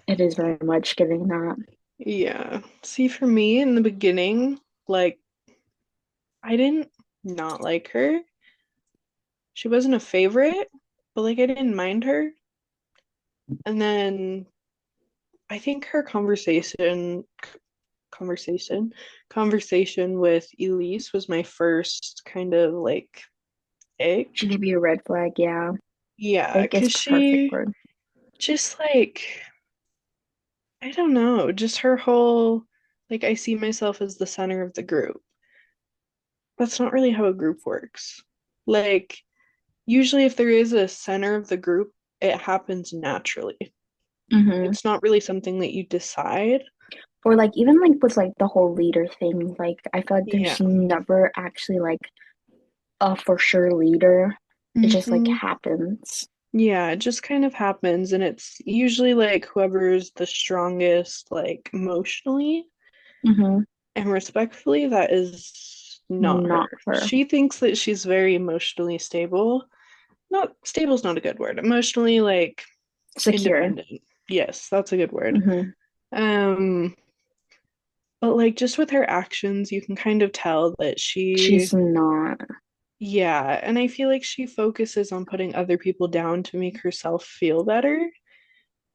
Speaker 1: it is very much giving that.
Speaker 2: Yeah. See, for me in the beginning, like I didn't not like her. She wasn't a favorite, but like I didn't mind her. And then I think her conversation conversation with Elise was my first kind of like ick.
Speaker 1: She gave you a red flag, yeah.
Speaker 2: Yeah,
Speaker 1: Like it's
Speaker 2: 'cause
Speaker 1: perfect
Speaker 2: she
Speaker 1: word.
Speaker 2: just like I don't know, just her whole like I see myself as the center of the group. That's not really how a group works. Like usually if there is a center of the group, it happens naturally.
Speaker 1: Hmm.
Speaker 2: It's not really something that you decide.
Speaker 1: Or like even like with like the whole leader thing, like I feel like
Speaker 2: Yeah.
Speaker 1: there's never actually like a for sure leader. It just like
Speaker 2: Hmm.
Speaker 1: happens.
Speaker 2: Yeah, it just kind of happens, and it's usually like whoever's the strongest, like emotionally
Speaker 1: Hmm.
Speaker 2: and respectfully, that is not
Speaker 1: Not
Speaker 2: her.
Speaker 1: her.
Speaker 2: She thinks that she's very emotionally stable. Not stable is not a good word. Emotionally, like
Speaker 1: Secure.
Speaker 2: independent. Yes, that's a good word.
Speaker 1: Hmm.
Speaker 2: Um, but like just with her actions, you can kind of tell that
Speaker 1: She's not.
Speaker 2: yeah, and I feel like she focuses on putting other people down to make herself feel better.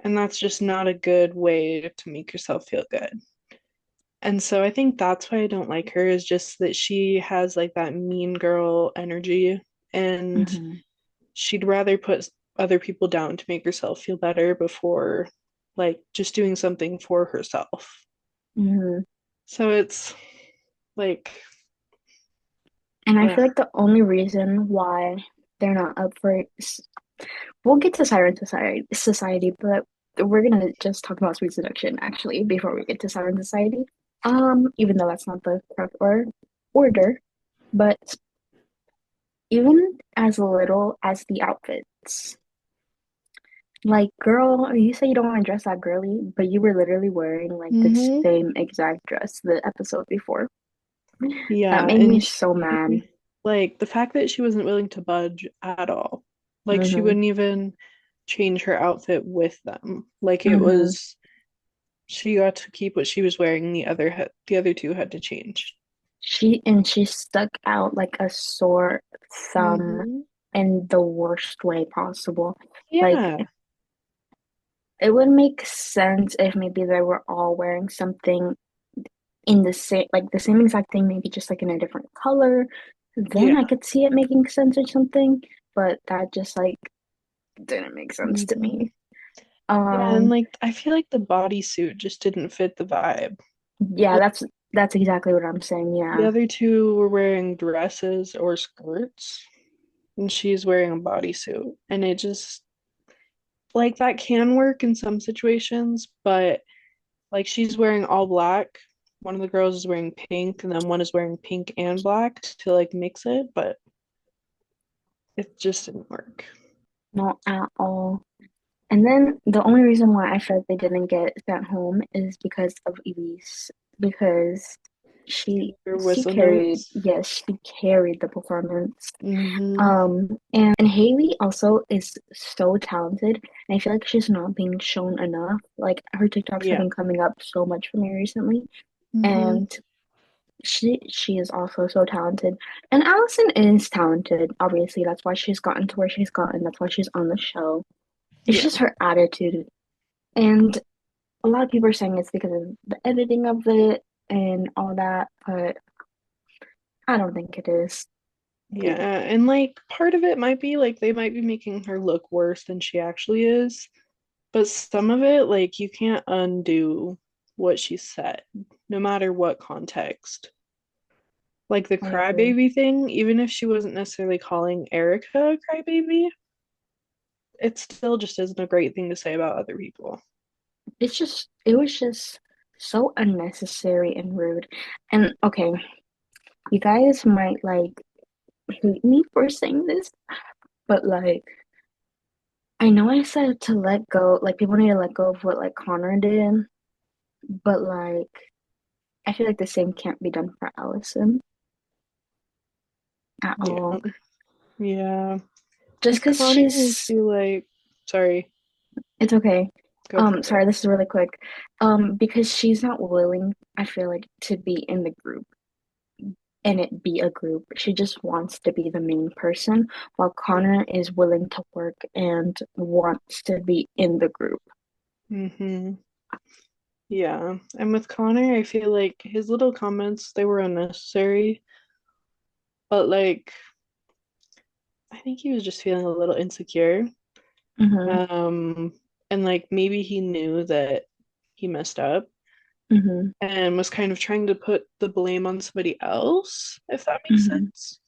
Speaker 2: And that's just not a good way to make yourself feel good. And so I think that's why I don't like her is just that she has like that mean girl energy and
Speaker 1: Hmm.
Speaker 2: she'd rather put other people down to make herself feel better before like just doing something for herself.
Speaker 1: Hmm.
Speaker 2: So it's like,
Speaker 1: And I feel
Speaker 2: ugh,
Speaker 1: like the only reason why they're not up for it we'll get to Siren Society, but we're gonna just talk about Sweet Seduction actually before we get to Siren Society. Even though that's not the correct order, but even as little as the outfits. Like, girl, you say you don't want to dress that girly, but you were literally wearing like the
Speaker 2: mm-hmm.
Speaker 1: same exact dress the episode before. That
Speaker 2: Yeah,
Speaker 1: made me
Speaker 2: and
Speaker 1: so mad.
Speaker 2: like the fact that she wasn't willing to budge at all. Like she
Speaker 1: Hmm.
Speaker 2: wouldn't even change her outfit with them. Like it
Speaker 1: Hmm.
Speaker 2: was she got to keep what she was wearing, the other two had to change.
Speaker 1: She stuck out like a sore thumb
Speaker 2: Hmm.
Speaker 1: in the worst way possible. Like
Speaker 2: Yeah.
Speaker 1: it would make sense if maybe they were all wearing something in the same exact thing, maybe just like in a different color. Then I
Speaker 2: Yeah.
Speaker 1: could see it making sense or something, but that just like didn't make sense to
Speaker 2: Hmm.
Speaker 1: me.
Speaker 2: Yeah, and
Speaker 1: Um,
Speaker 2: like I feel like the bodysuit just didn't fit the vibe.
Speaker 1: yeah,
Speaker 2: Like
Speaker 1: that's exactly what I'm saying.
Speaker 2: the
Speaker 1: Yeah.
Speaker 2: other two were wearing dresses or skirts, and she's wearing a bodysuit. And it just like that can work in some situations, but like she's wearing all black. One of the girls is wearing pink, and then one is wearing pink and black to like mix it, but it just didn't work.
Speaker 1: Not at all. And then the only reason why I feel like they didn't get sent home is because of Elise, because
Speaker 2: Your
Speaker 1: she
Speaker 2: whistle
Speaker 1: carried,
Speaker 2: notes.
Speaker 1: yes, she carried the performance.
Speaker 2: Mm-hmm.
Speaker 1: And Haley also is so talented, and I feel like she's not being shown enough. Like her TikToks have
Speaker 2: Yeah.
Speaker 1: been coming up so much for me recently,
Speaker 2: Mm-hmm.
Speaker 1: and she is also so talented. And Allison is talented, obviously. That's why she's gotten to where she's gotten. That's why she's on the show. It's
Speaker 2: Yeah.
Speaker 1: just her attitude. And a lot of people are saying it's because of the editing of it and all that, but I don't think it is.
Speaker 2: Yeah. And like part of it might be like they might be making her look worse than she actually is. But some of it, like you can't undo what she said, no matter what context. Like the
Speaker 1: I agree.
Speaker 2: crybaby thing, even if she wasn't necessarily calling Erica a crybaby, it still just isn't a great thing to say about other people.
Speaker 1: It was just so unnecessary and rude. And okay, you guys might like hate me for saying this, but like, I know I said to let go, like people need to let go of what like Connor did, but like, I feel like the same can't be done for Allison at
Speaker 2: Yeah.
Speaker 1: all.
Speaker 2: Yeah.
Speaker 1: Just
Speaker 2: Because
Speaker 1: because
Speaker 2: Connor, I feel like, sorry.
Speaker 1: it's okay.
Speaker 2: Go for it.
Speaker 1: Sorry, this is really quick. Because she's not willing, I feel like, to be in the group and it be a group. She just wants to be the main person, while Connor is willing to work and wants to be in the group.
Speaker 2: Mm-hmm. Yeah. And with Connor, I feel like his little comments, they were unnecessary, but like I think he was just feeling a little insecure.
Speaker 1: Mm-hmm.
Speaker 2: Um, and like maybe he knew that he messed up
Speaker 1: Mm-hmm.
Speaker 2: and was kind of trying to put the blame on somebody else, if that makes
Speaker 1: Mm-hmm.
Speaker 2: sense.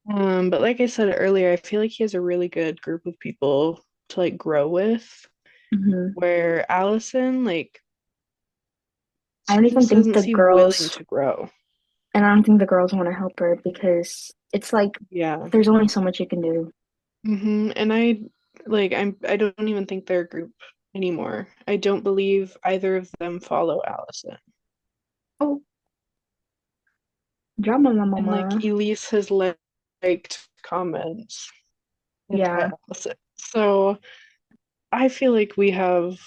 Speaker 2: But like I said earlier, I feel like he has a really good group of people to like grow with,
Speaker 1: Mm-hmm.
Speaker 2: where Allison, like,
Speaker 1: I
Speaker 2: she
Speaker 1: don't even
Speaker 2: just
Speaker 1: think
Speaker 2: doesn't
Speaker 1: the
Speaker 2: seem willing
Speaker 1: girls,
Speaker 2: to grow.
Speaker 1: and I don't think the girls want to help her because it's like
Speaker 2: Yeah.
Speaker 1: there's only so much you can do.
Speaker 2: And I don't even think they're a group anymore. I don't believe either of them follow Allison.
Speaker 1: Oh, drama
Speaker 2: And like
Speaker 1: mama.
Speaker 2: Elise has liked comments
Speaker 1: Yeah.
Speaker 2: anti-Allison. So I feel like we have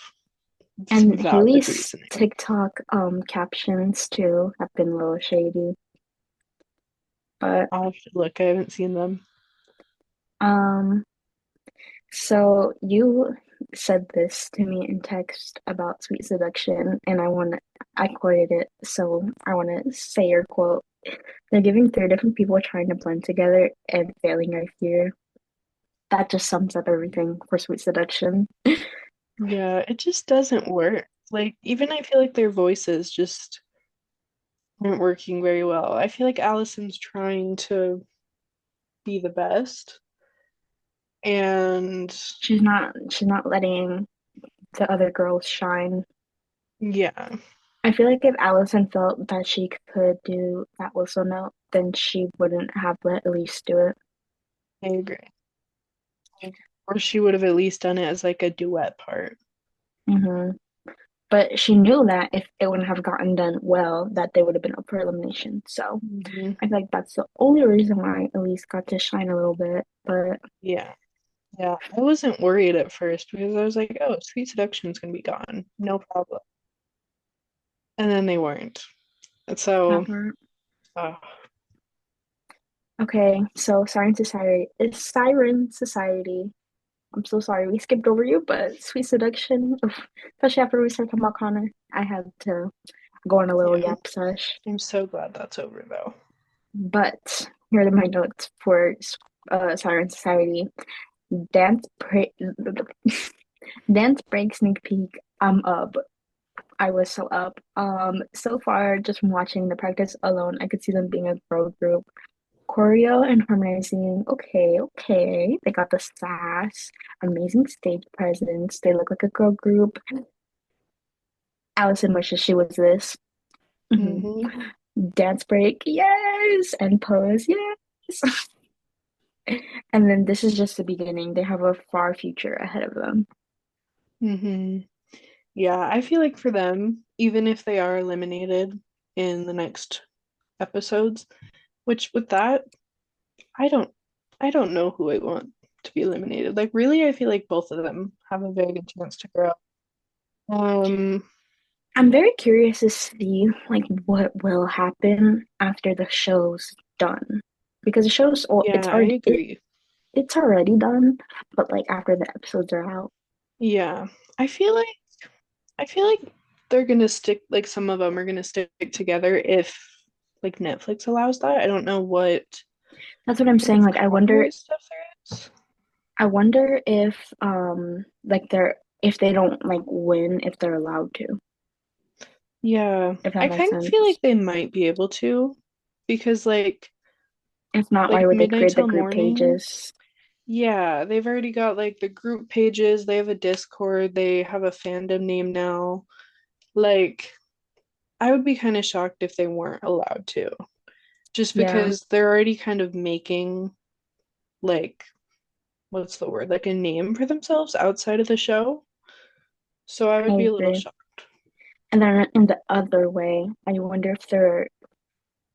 Speaker 2: some
Speaker 1: And
Speaker 2: valid
Speaker 1: Haley's
Speaker 2: reasoning.
Speaker 1: TikTok captions too have been a little shady. But
Speaker 2: I'll have to look. I haven't seen them.
Speaker 1: um so you said this to me in text about Sweet Seduction and I quoted it, so I wanna say your quote. They're giving three different people trying to blend together and failing right here. That just sums up everything for Sweet Seduction.
Speaker 2: Yeah, it just doesn't work. Like, even I feel like their voices just aren't working very well. I feel like Allison's trying to be the best, and
Speaker 1: She's not letting the other girls shine.
Speaker 2: yeah,
Speaker 1: I feel like if Allison felt that she could do that whistle note, then she wouldn't have let Elise do it.
Speaker 2: I agree. Or she would have at least done it as like a duet part.
Speaker 1: hmm But she knew that if it wouldn't have gotten done well, that they would have been up for elimination. So
Speaker 2: Hmm.
Speaker 1: I feel like that's the only reason why Elise got to shine a little bit. But
Speaker 2: Yeah. Yeah. I wasn't worried at first because I was like, oh, Sweet Seduction's gonna be gone. No problem. And then they weren't. And so,
Speaker 1: never.
Speaker 2: uh,
Speaker 1: Okay, so Siren Society. I'm so sorry we skipped over you, but Sweet Seduction, oof, especially after we started talking about Connor, I had to go on a little
Speaker 2: yeah,
Speaker 1: yap sesh.
Speaker 2: I'm so glad that's over though.
Speaker 1: But here are my notes for Siren Society. Dance break, dance break sneak peek. I'm up. I was so up. So far, just from watching the practice alone, I could see them being a girl group. Choreo and harmonizing. Okay, okay. They got the sass, amazing stage presence. They look like a girl group. Allison wishes she was this. Mhm.
Speaker 2: Hmm.
Speaker 1: Dance break, yes, and pose, yes. And then this is just the beginning. They have a far future ahead of them.
Speaker 2: Hmm. Yeah, I feel like for them, even if they are eliminated in the next episodes, which with that, I don't I don't know who I want to be eliminated. Like really, I feel like both of them have a very good chance to grow. Um,
Speaker 1: I'm very curious to see like what will happen after the show's done. Because the show's all
Speaker 2: yeah, I agree.
Speaker 1: it's already done, but like after the episodes are out.
Speaker 2: Yeah. I feel like I feel like they're gonna stick like some of them are gonna stick together if like Netflix allows that. I don't know what
Speaker 1: That's what I'm
Speaker 2: type
Speaker 1: saying.
Speaker 2: of
Speaker 1: Like
Speaker 2: copyright stuff there is.
Speaker 1: I wonder if like they're if they don't like win if they're allowed to,
Speaker 2: Yeah,
Speaker 1: if that
Speaker 2: I
Speaker 1: makes
Speaker 2: kind of feel
Speaker 1: sense.
Speaker 2: like they might be able to because
Speaker 1: If not, why
Speaker 2: like
Speaker 1: would they
Speaker 2: Midnight
Speaker 1: create the
Speaker 2: Till
Speaker 1: group
Speaker 2: Morning.
Speaker 1: pages?
Speaker 2: Yeah, they've already got like the group pages, they have a Discord, they have a fandom name now. Like, I would be kind of shocked if they weren't allowed to, just
Speaker 1: Yeah,
Speaker 2: because they're already kind of making like, what's the word, like a name for themselves outside of the show. So I
Speaker 1: I
Speaker 2: would be a little
Speaker 1: agree.
Speaker 2: shocked.
Speaker 1: And then in the other way, I wonder if they're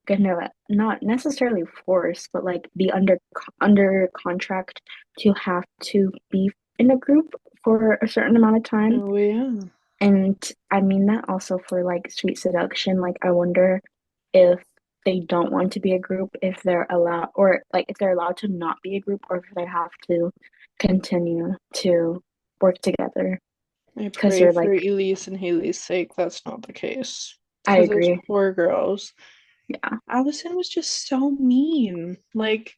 Speaker 1: gonna not necessarily force, but like be under contract to have to be in a group for a certain amount of time.
Speaker 2: Oh, yeah.
Speaker 1: And I mean that also for like Sweet Seduction. Like, I wonder if they don't want to be a group, if they're allowed, or like if they're allowed to not be a group, or if they have to continue to work together.
Speaker 2: I
Speaker 1: Because
Speaker 2: pray
Speaker 1: they're
Speaker 2: for
Speaker 1: like,
Speaker 2: Elise and Haley's sake that's not the case.
Speaker 1: I
Speaker 2: Because those
Speaker 1: agree.
Speaker 2: poor girls.
Speaker 1: Yeah.
Speaker 2: Allison was just so mean. Like,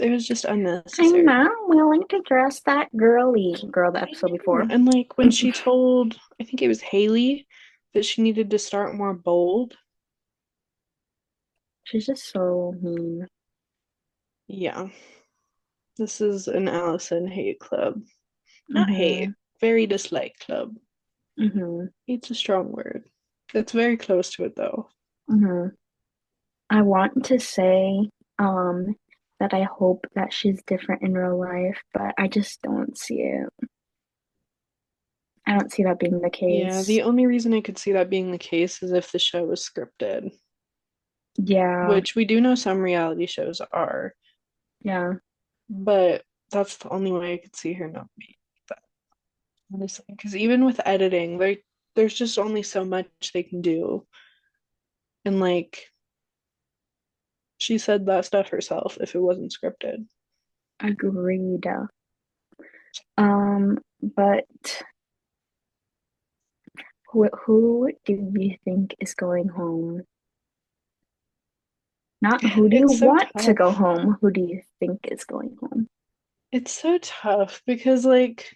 Speaker 2: it was just
Speaker 1: I'm
Speaker 2: unnecessary.
Speaker 1: not willing to dress that girly girl the episode before.
Speaker 2: And like when she told, I think it was Haley, that she needed to start more bold.
Speaker 1: She's just so mean.
Speaker 2: Yeah. This is an Allison hate club. Not hate,
Speaker 1: Mm-hmm.
Speaker 2: very dislike club.
Speaker 1: Mm-hmm.
Speaker 2: Hate's a strong word. It's very close to it though.
Speaker 1: Mm-hmm. I want to say that I hope that she's different in real life, but I just don't see it. I don't see that being the
Speaker 2: Yeah,
Speaker 1: case.
Speaker 2: the only reason I could see that being the case is if the show was scripted,
Speaker 1: Yeah,
Speaker 2: which we do know some reality shows are,
Speaker 1: yeah,
Speaker 2: but that's the only way I could see her not being that, honestly. Because even with editing, there's just only so much they can do. And like she said that stuff herself if it wasn't scripted.
Speaker 1: agreed. But who do you think is going home? Not who do you
Speaker 2: It's so
Speaker 1: want to go
Speaker 2: tough.
Speaker 1: home? Who do you think is going home?
Speaker 2: It's so tough because like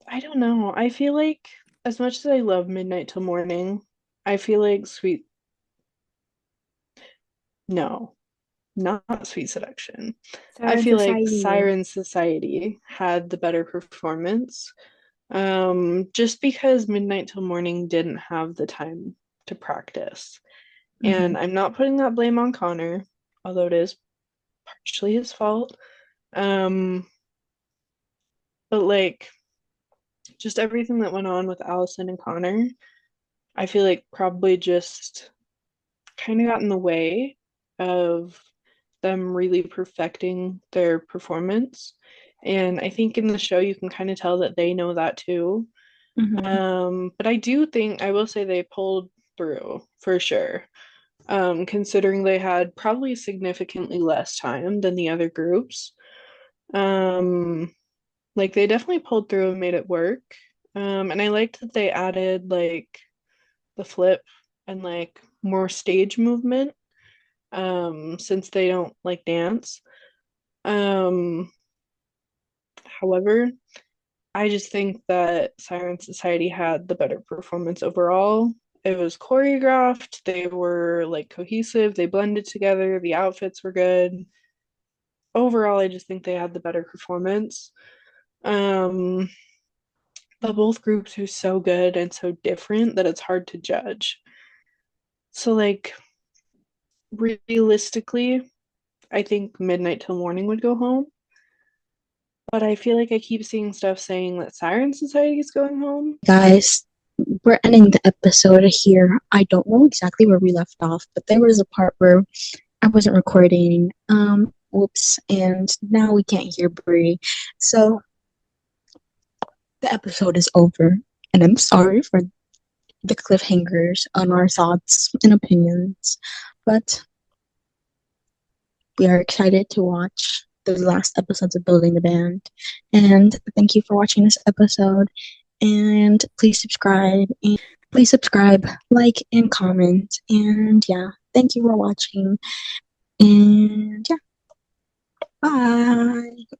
Speaker 2: I don't know. I feel like as much as I love Midnight Till Morning, I feel like no, not Sweet Seduction. I
Speaker 1: Siren
Speaker 2: feel like
Speaker 1: Society.
Speaker 2: Siren Society had the better performance. Just because Midnight Till Morning didn't have the time to practice.
Speaker 1: Mm-hmm.
Speaker 2: And I'm not putting that blame on Connor, although it is partially his fault. Um, but like just everything that went on with Allison and Connor, I feel like probably just kind of got in the way of them really perfecting their performance. And I think in the show you can kind of tell that they know that too.
Speaker 1: Mm-hmm.
Speaker 2: But I do think I will say they pulled through for sure. Considering they had probably significantly less time than the other groups. Um, like they definitely pulled through and made it work. And I liked that they added like the flip and like more stage movement since they don't like dance. Um, however, I just think that Siren Society had the better performance overall. It was choreographed, they were like cohesive, they blended together, the outfits were good. Overall, I just think they had the better performance. Um, but both groups are so good and so different that it's hard to judge. So, like, realistically, I think Midnight Till Morning would go home. But I feel like I keep seeing stuff saying that Siren Society is going home.
Speaker 3: Guys, we're ending the episode here. I don't know exactly where we left off, but there was a part where I wasn't recording. Whoops, and now we can't hear Brie. So the episode is over, and I'm sorry for the cliffhangers on our thoughts and opinions, but we are excited to watch the last episodes of Building the Band. And thank you for watching this episode. And please subscribe, like, and comment. And yeah, thank you for watching. And yeah, bye.